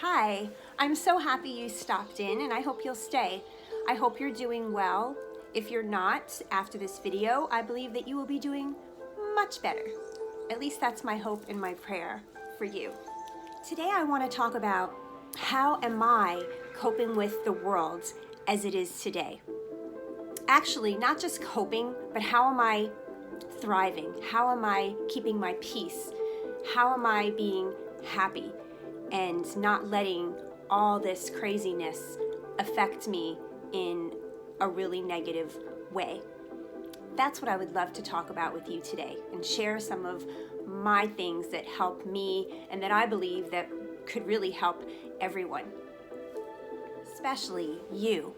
Hi, I'm so happy you stopped in and I hope you'll stay. I hope you're doing well. If you're not, after this video, I believe that you will be doing much better. At least that's my hope and my prayer for you. Today I want to talk about how am I coping with the world as it is today. Actually, not just coping, but how am I thriving? How am I keeping my peace? How am I being happy and not letting all this craziness affect me in a really negative way? That's what I would love to talk about with you today and share some of my things that help me and that I believe that could really help everyone, especially you.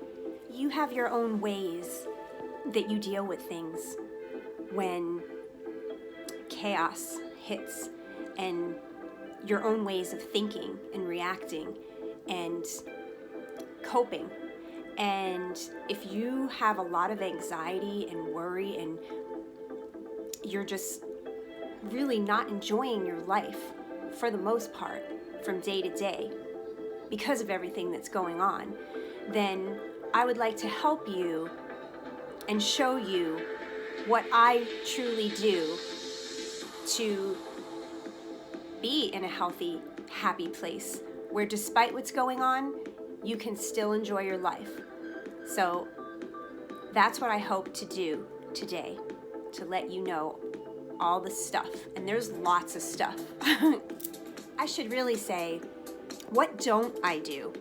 You have your own ways that you deal with things when chaos hits, and your own ways of thinking and reacting and coping. And if you have a lot of anxiety and worry and you're just really not enjoying your life for the most part from day to day because of everything that's going on, then I would like to help you and show you what I truly do to be in a healthy, happy place where despite what's going on, you can still enjoy your life. So that's what I hope to do today, to let you know all the stuff. And there's lots of stuff. I should really say, what don't I do?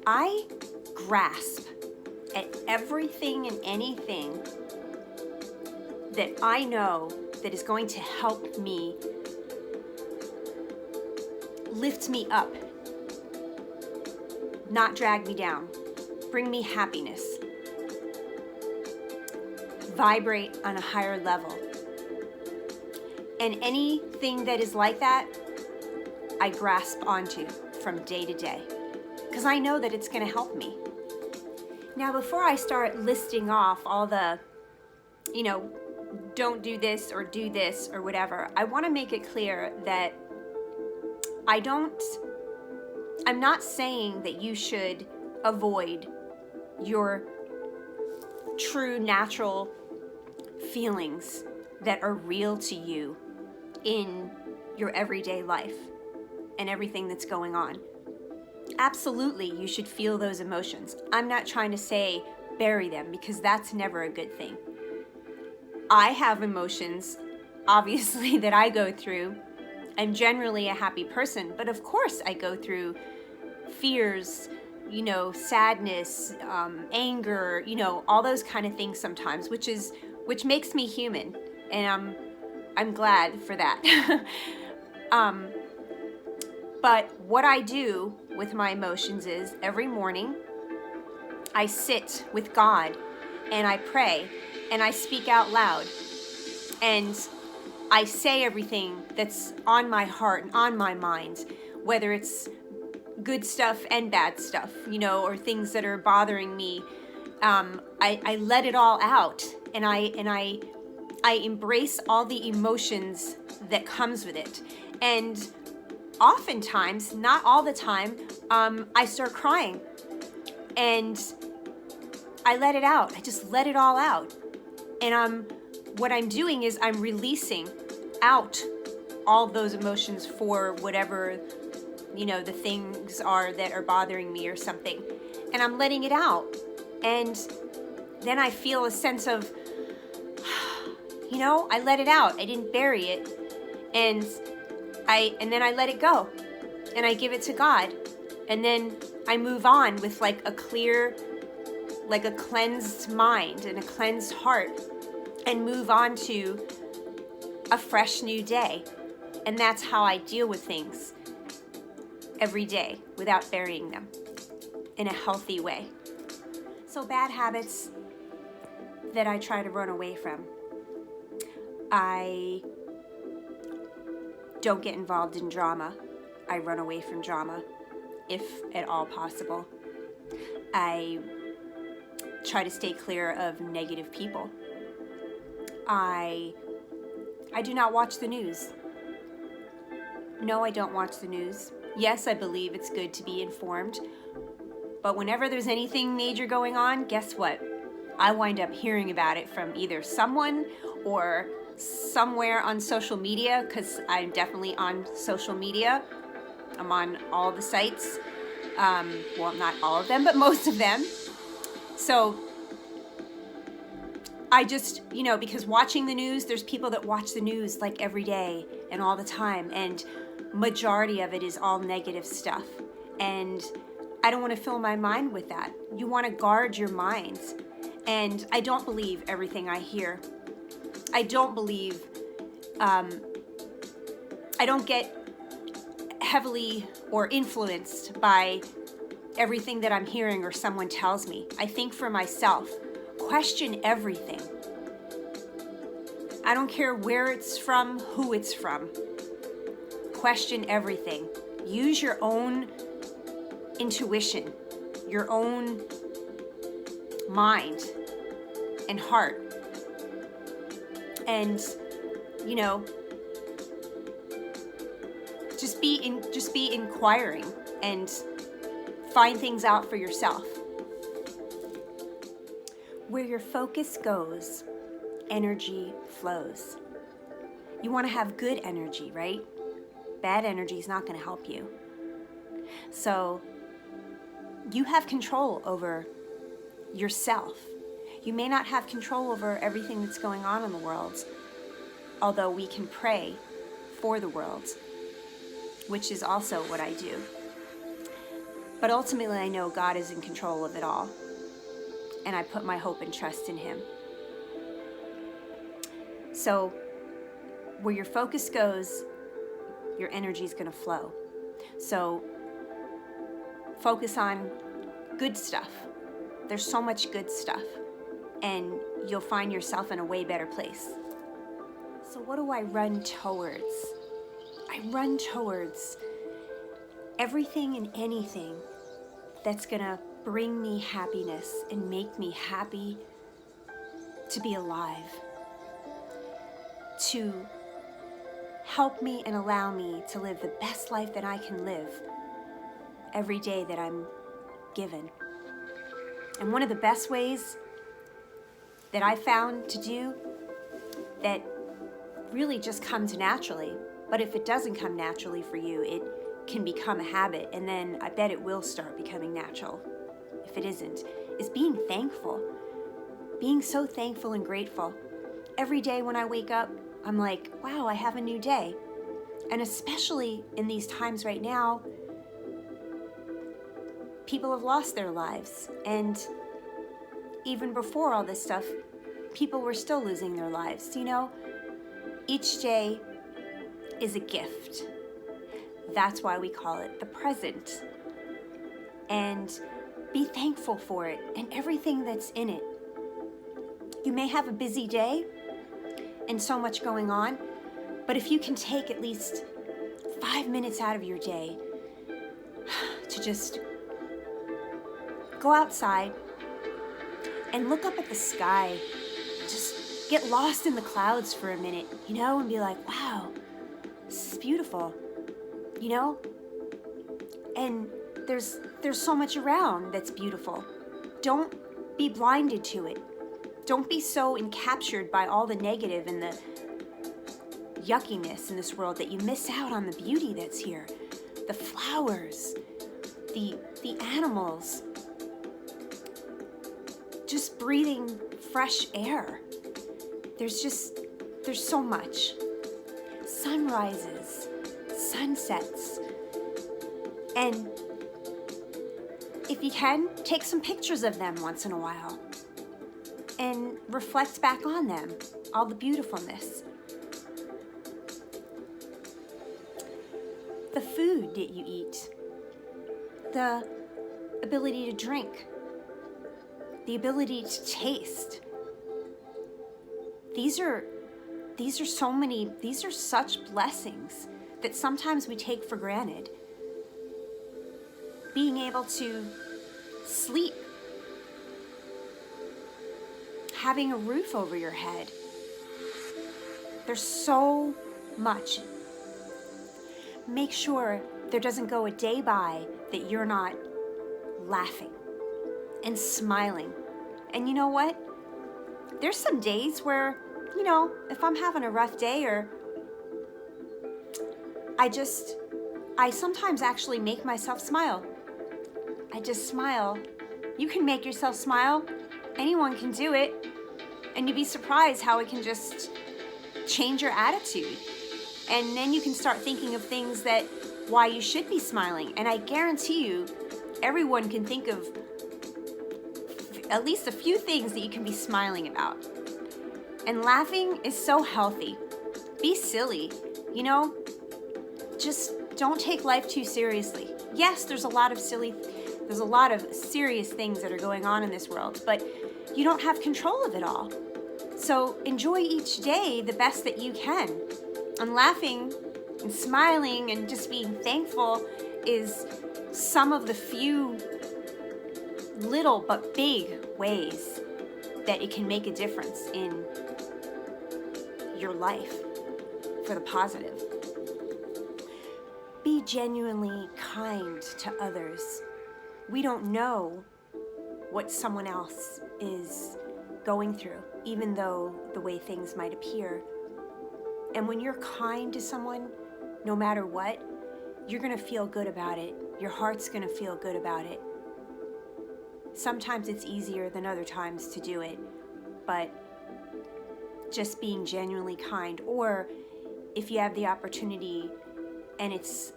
I grasp at everything and anything that I know that is going to help me, lift me up, not drag me down, bring me happiness, vibrate on a higher level. And anything that is like that, I grasp onto from day to day, because I know that it's going to help me. Now, before I start listing off all the, don't do this or whatever, I want to make it clear that I'm not saying that you should avoid your true natural feelings that are real to you in your everyday life and everything that's going on. Absolutely, you should feel those emotions. I'm not trying to say bury them, because that's never a good thing. I have emotions, obviously, that I go through. I'm generally a happy person, but of course I go through fears, sadness, anger, all those kind of things sometimes, which makes me human, and I'm glad for that. But what I do with my emotions is every morning I sit with God and I pray and I speak out loud and I say everything that's on my heart and on my mind, whether it's good stuff and bad stuff, or things that are bothering me. I let it all out, and I embrace all the emotions that comes with it. And oftentimes, not all the time, I start crying, and I let it out. I just let it all out, and what I'm doing is I'm releasing out all those emotions for whatever, the things are that are bothering me or something. And I'm letting it out. And then I feel a sense of, I let it out. I didn't bury it. And then I let it go. And I give it to God. And then I move on with like a cleansed mind and a cleansed heart, and move on to a fresh new day. And that's how I deal with things every day without burying them in a healthy way. So bad habits that I try to run away from. I don't get involved in drama. I run away from drama if at all possible. I try to stay clear of negative people. I do not watch the news. No, I don't watch the news. Yes, I believe it's good to be informed. But whenever there's anything major going on, guess what? I wind up hearing about it from either someone or somewhere on social media, because I'm definitely on social media. I'm on all the sites. Well, not all of them, but most of them. So I just, because watching the news, there's people that watch the news like every day and all the time, and majority of it is all negative stuff. And I don't want to fill my mind with that. You want to guard your minds. And I don't believe everything I hear. I don't believe, I don't get heavily or influenced by everything that I'm hearing or someone tells me. I think for myself. Question everything. I don't care where it's from, who it's from. Question everything. Use your own intuition, your own mind and heart. And, just be inquiring and find things out for yourself. Where your focus goes, energy flows. You want to have good energy, right? Bad energy is not going to help you. So you have control over yourself. You may not have control over everything that's going on in the world, although we can pray for the world, which is also what I do. But ultimately, I know God is in control of it all, and I put my hope and trust in Him. So where your focus goes, your energy is going to flow. So focus on good stuff. There's so much good stuff, and you'll find yourself in a way better place. So what do I run towards? I run towards everything and anything that's going to bring me happiness and make me happy to be alive, to help me and allow me to live the best life that I can live every day that I'm given. And one of the best ways that I found to do that really just comes naturally, but if it doesn't come naturally for you, it can become a habit, and then I bet it will start becoming natural. If it isn't, is being thankful. Being so thankful and grateful. Every day when I wake up, I'm like, wow, I have a new day. And especially in these times right now, people have lost their lives. And even before all this stuff, people were still losing their lives. Each day is a gift. That's why we call it the present. And be thankful for it and everything that's in it. You may have a busy day and so much going on, but if you can take at least 5 minutes out of your day to just go outside and look up at the sky, just get lost in the clouds for a minute, and be like, wow, this is beautiful, and there's so much around that's beautiful. Don't be blinded to it. Don't be so encaptured by all the negative and the yuckiness in this world that you miss out on the beauty that's here. The flowers, the animals, just breathing fresh air. There's so much. Sunrises, sunsets, and if you can, take some pictures of them once in a while and reflect back on them, all the beautifulness. The food that you eat, the ability to drink, the ability to taste. These are such blessings that sometimes we take for granted. Being able to sleep, having a roof over your head. There's so much. Make sure there doesn't go a day by that you're not laughing and smiling. And you know what? There's some days where, if I'm having a rough day, or I sometimes actually make myself smile. I just smile. You can make yourself smile. Anyone can do it. And you'd be surprised how it can just change your attitude. And then you can start thinking of things that why you should be smiling. And I guarantee you, everyone can think of at least a few things that you can be smiling about. And laughing is so healthy. Be silly, just don't take life too seriously. Yes, there's a lot of serious things that are going on in this world, but you don't have control of it all. So enjoy each day the best that you can. And laughing and smiling and just being thankful is some of the few little but big ways that it can make a difference in your life for the positive. Be genuinely kind to others. We don't know what someone else is going through, even though the way things might appear. And when you're kind to someone, no matter what, you're going to feel good about it. Your heart's going to feel good about it. Sometimes it's easier than other times to do it, but just being genuinely kind, or if you have the opportunity and it's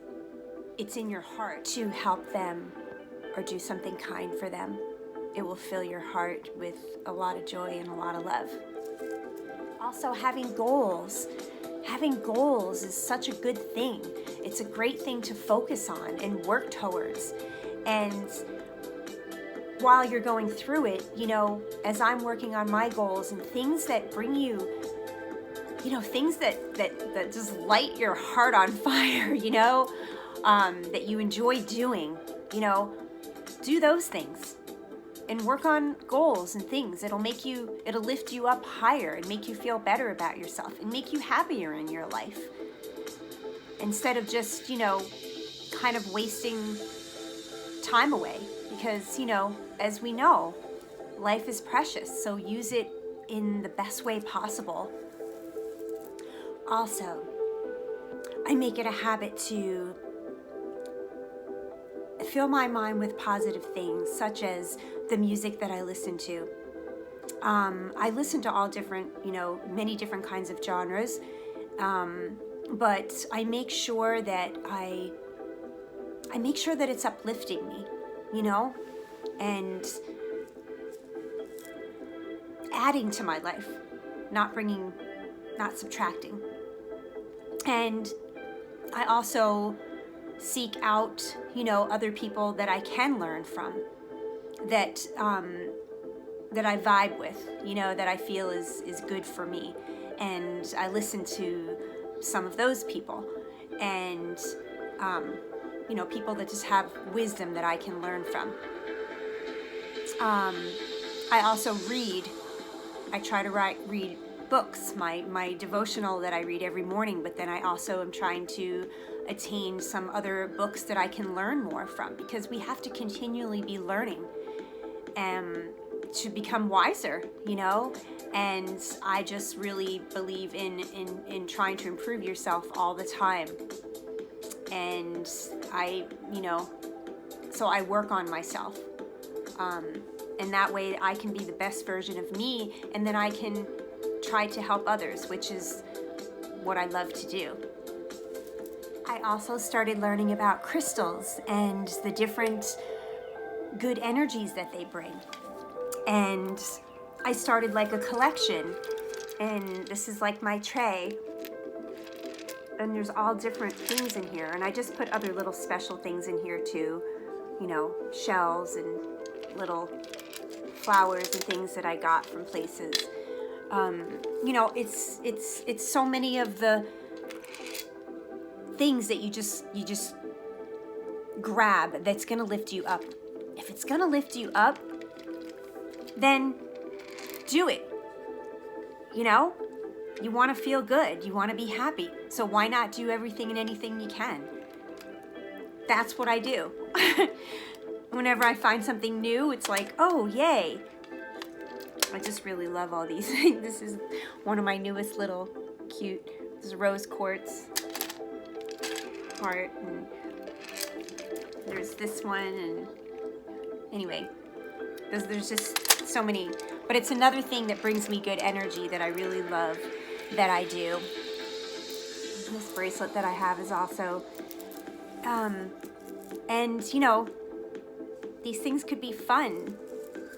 in your heart to help them or do something kind for them, it will fill your heart with a lot of joy and a lot of love. Also, having goals. Having goals is such a good thing. It's a great thing to focus on and work towards. And while you're going through it, as I'm working on my goals and things that bring you, things that just light your heart on fire, that you enjoy doing, do those things and work on goals and things. It'll lift you up higher and make you feel better about yourself and make you happier in your life. Instead of just, kind of wasting time away, because, as we know, life is precious. So use it in the best way possible. Also, I make it a habit to fill my mind with positive things, such as the music that I listen to. I listen to all different, many different kinds of genres, but I make sure that it's uplifting me, and adding to my life, not subtracting. And I also seek out, other people that I can learn from, that I vibe with, that I feel is good for me. And I listen to some of those people, and people that just have wisdom that I can learn from. I also read. I try to read books, my devotional that I read every morning, but then I also am trying to attain some other books that I can learn more from, because we have to continually be learning to become wiser, and I just really believe in trying to improve yourself all the time. And so I work on myself, and that way I can be the best version of me, and then I can try to help others, which is what I love to do. I also started learning about crystals and the different good energies that they bring. And I started like a collection, and this is like my tray, and there's all different things in here, and I just put other little special things in here too, shells and little flowers and things that I got from places. It's so many of the things that you just grab that's going to lift you up. If it's going to lift you up, then do it. You want to feel good. You want to be happy. So why not do everything and anything you can? that's what I do. Whenever I find something new, it's like, oh, yay. I just really love all these things. This is one of my newest little cute, this is rose quartz heart, and there's this one, and anyway, there's just so many. But it's another thing that brings me good energy that I really love that I do. This bracelet that I have is also, and you know, these things could be fun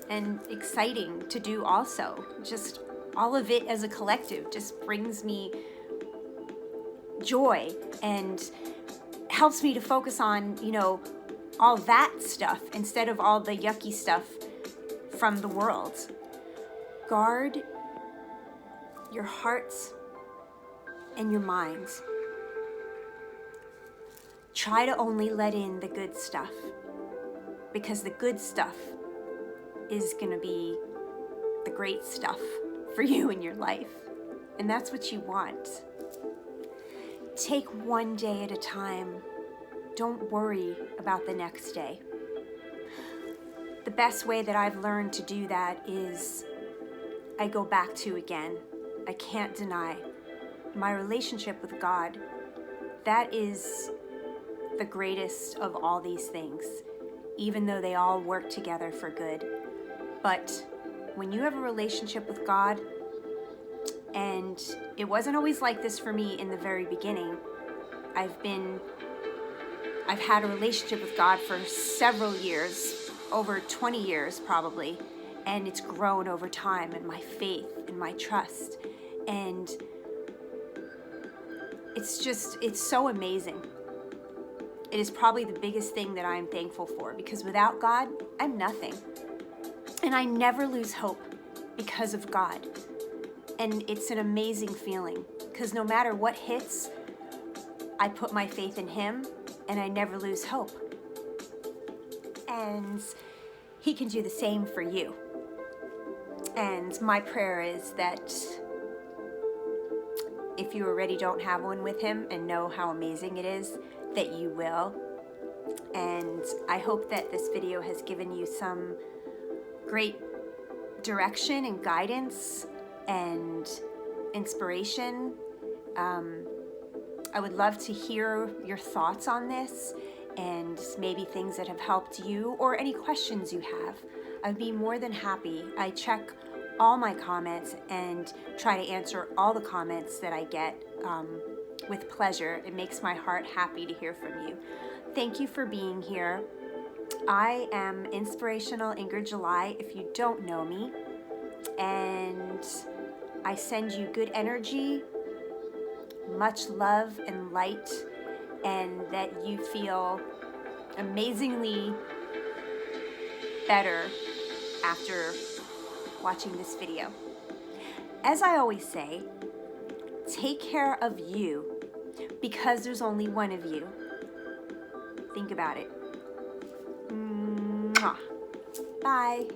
and exciting to do also. Just all of it as a collective just brings me joy and helps me to focus on, you know, all that stuff instead of all the yucky stuff from the world. Guard your hearts and your minds. Try to only let in the good stuff, because the good stuff is going to be the great stuff for you in your life. And that's what you want. Take one day at a time. Don't worry about the next day. The best way that I've learned to do that is I go back to again. I can't deny my relationship with God. That is the greatest of all these things, even though they all work together for good. But when you have a relationship with God, and it wasn't always like this for me in the very beginning. I've had a relationship with God for several years, over 20 years probably, and it's grown over time, and my faith and my trust, and it's so amazing. It is probably the biggest thing that I'm thankful for, because without God, I'm nothing. And I never lose hope because of God. And it's an amazing feeling, because no matter what hits, I put my faith in Him, and I never lose hope. And He can do the same for you. And my prayer is that if you already don't have one with Him and know how amazing it is, that you will. And I hope that this video has given you some great direction and guidance and inspiration. I would love to hear your thoughts on this, and maybe things that have helped you, or any questions you have. I'd be more than happy. I check all my comments and try to answer all the comments that I get with pleasure. It makes my heart happy to hear from you. Thank you for being here. I am Inspirational Ingrid July, if you don't know me, and I send you good energy, much love and light, and that you feel amazingly better after watching this video. As I always say, take care of you, because there's only one of you. Think about it. Mwah. Bye.